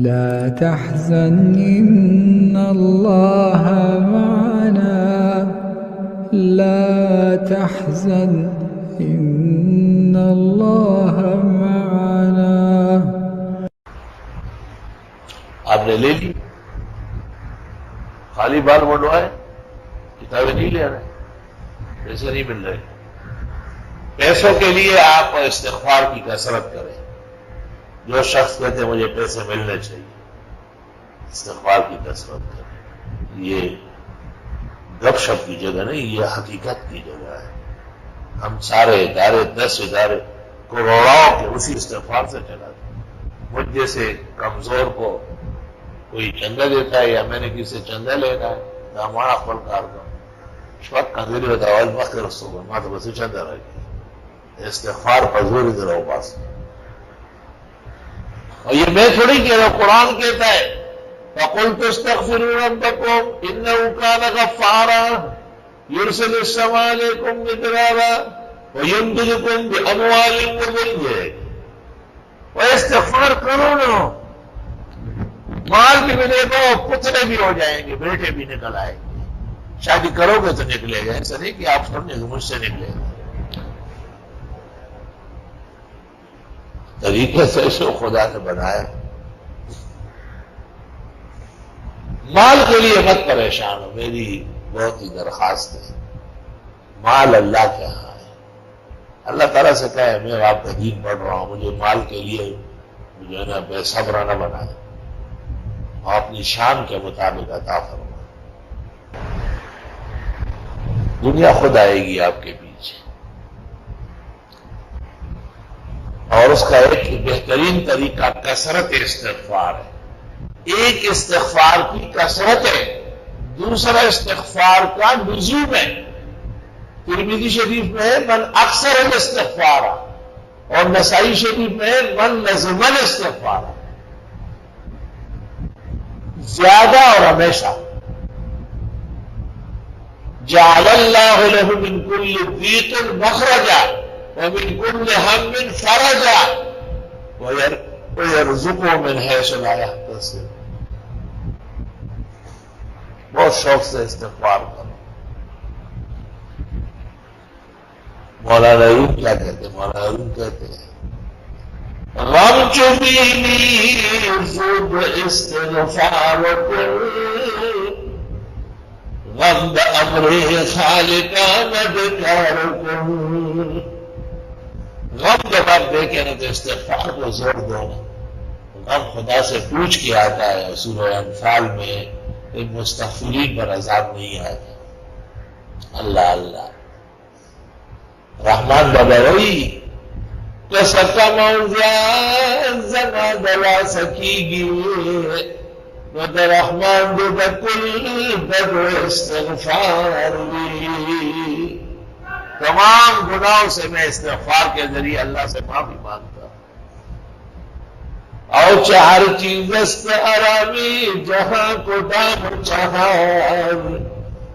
لا تحزن إن الله معنا لا تحزن إن الله معنا. آپ نے لے لی، خالی بال منڈوائے، کتابیں نہیں لے رہے، پیسے نہیں مل رہے. پیسوں کے لیے آپ استغفار کی کثرت کریں. جو شخص کہتے ہیں مجھے پیسے ملنے چاہیے، استغفار کی کثرت کریں. یہ گپ شپ کی جگہ نہیں، یہ حقیقت کی جگہ ہے. ہم سارے ادارے 10 ادارے کروڑوں کے اسی استغفار سے چلاتے ہیں. مجھ جیسے کمزور کو کوئی چندہ دیتا ہے یا میں نے کسی سے چندہ لینا ہے تو ہمارا فل کار کا اس وقت کندری ہوتا ہے وقت رسوں گا ماں تو بس چندہ رہ گیا. استغفار پر زور ادھر ہو پاس. اور یہ میں تھوڑی کہہ رہا ہوں، قرآن کہتا ہے فَقُلْتُ اسْتَغْفِرُوا رَبَّكُمْ إِنَّهُ كَانَ غَفَّارًا يُرْسِلُ السَّمَاءَ عَلَيْكُمْ مِدْرَارًا وَيُمْدِدْكُمْ بِأَمْوَالٍ وَبَنِينَ. وہ استغفار کرو نا، مال بھی ملے گا، پترے بھی ہو جائیں گے، بیٹے بھی نکل آئیں گے. شادی کرو گے تو نکلے گا، ایسا نہیں کہ آپ سمجھیں کہ مجھ سے نکلے گا. طریقے سے اسے خدا نے بنایا. مال کے لیے مت پریشان ہو، میری بہت ہی درخواست ہے. مال اللہ کے ہاں ہے. اللہ تعالیٰ سے کہے میں آپ کا دین پڑھ رہا ہوں، مجھے مال کے لیے جو ہے نا بے صبر نہ بنائے اور اپنی شان کے مطابق عطا فرمائے. دنیا خود آئے گی آپ کے پیچھے، اور اس کا ایک بہترین طریقہ کثرت استغفار ہے. ایک استغفار کی کثرت ہے، دوسرا استغفار کا لزوم ہے. ترمذی شریف میں ہے من اکثر الاستغفار، اور نسائی شریف میں ہے من لزم الاستغفار. زیادہ اور ہمیشہ. جعل اللہ له من كل ضيق مخرجا ومن كل هم فرجا ويرزقه من حيث لا يحتسب. بہت شوق سے استغفار کرو. مولانا روم کیا کہتے ہیں؟ مولانا روم کہتے ہیں غم چبینی زود استغفار کر، غم بامر خالقان بکار کر. غم جب آپ دیکھیں نا تو استغفار کو زور دو. غم خدا سے پوچھ کے آتا ہے. سورہ انفال میں مستغفرین پر عذاب نہیں آتا. اللہ اللہ رحمان بابا وہی تو سکا موزیا زنا دلا سکی گی مگر رحمان دو بکل بدو استغفار لی. تمام گناہوں سے میں استغفار کے ذریعے اللہ سے معافی مانگتا ہوں. اور چار چیز آرامی جہاں کو دام چہار،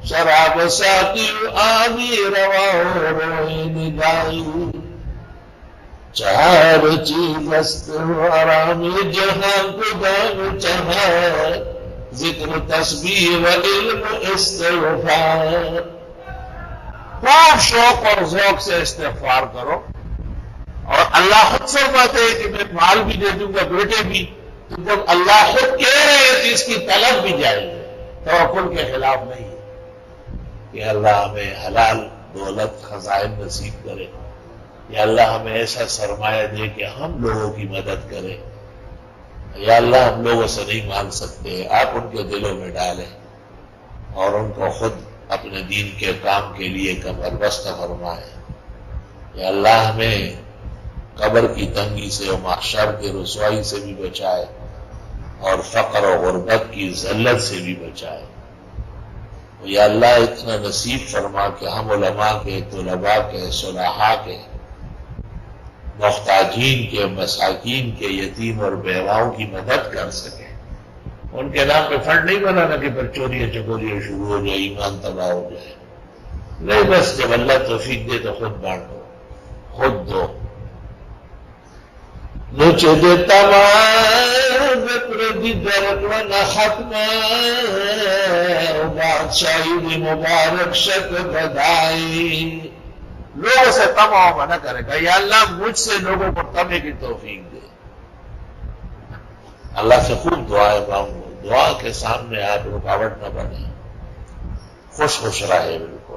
شراب ساقی آمی روا روئے نگائی. چار چیز آرامی جہاں کو دام چہار، ذکر تسبیح و علم استغفار. خوب شوق اور ذوق سے استغفار کرو. اور اللہ خود سے بات ہے کہ میں مال بھی دے دوں گا، بیٹے بھی. تو جب اللہ خود کہہ رہے ہیں تو اس کی طلب بھی جائے گی، توکل کے خلاف نہیں ہے. کہ اللہ ہمیں حلال دولت خزائن نصیب کرے، یا اللہ ہمیں ایسا سرمایہ دے کہ ہم لوگوں کی مدد کرے. یا اللہ ہم لوگوں سے نہیں مانگ سکتے، آپ ان کے دلوں میں ڈالیں اور ان کو خود اپنے دین کے کام کے لیے کمر بست فرمائے. یا اللہ ہمیں قبر کی تنگی سے اور محشر کی رسوائی سے بھی بچائے اور فقر و غربت کی ذلت سے بھی بچائے. یا اللہ اتنا نصیب فرما کہ ہم علماء کے، طلباء کے، صلحاء کے، محتاجین کے، مساکین کے، یتیم اور بیواؤں کی مدد کر سکیں. ان کے نام پہ فنڈ نہیں بنانا کہ پھر چوریاں چکوریاں شروع ہو جائے، ایمان تباہ ہو جائے. نہیں، بس جب اللہ توفیق دے تو خود بانٹو، خود دو. نوچے دیتا مان دی درکڑنا ختم بادشاہی دی مبارک شک بدائی. لوگوں سے تمع نہ کرے گا یا اللہ مجھ سے لوگوں کو تمے کی توفیق دے. اللہ سے خوب دعائیں مانگو. دعا کے سامنے آپ رکاوٹ نہ بنے. خوش خوش رہے بالکل.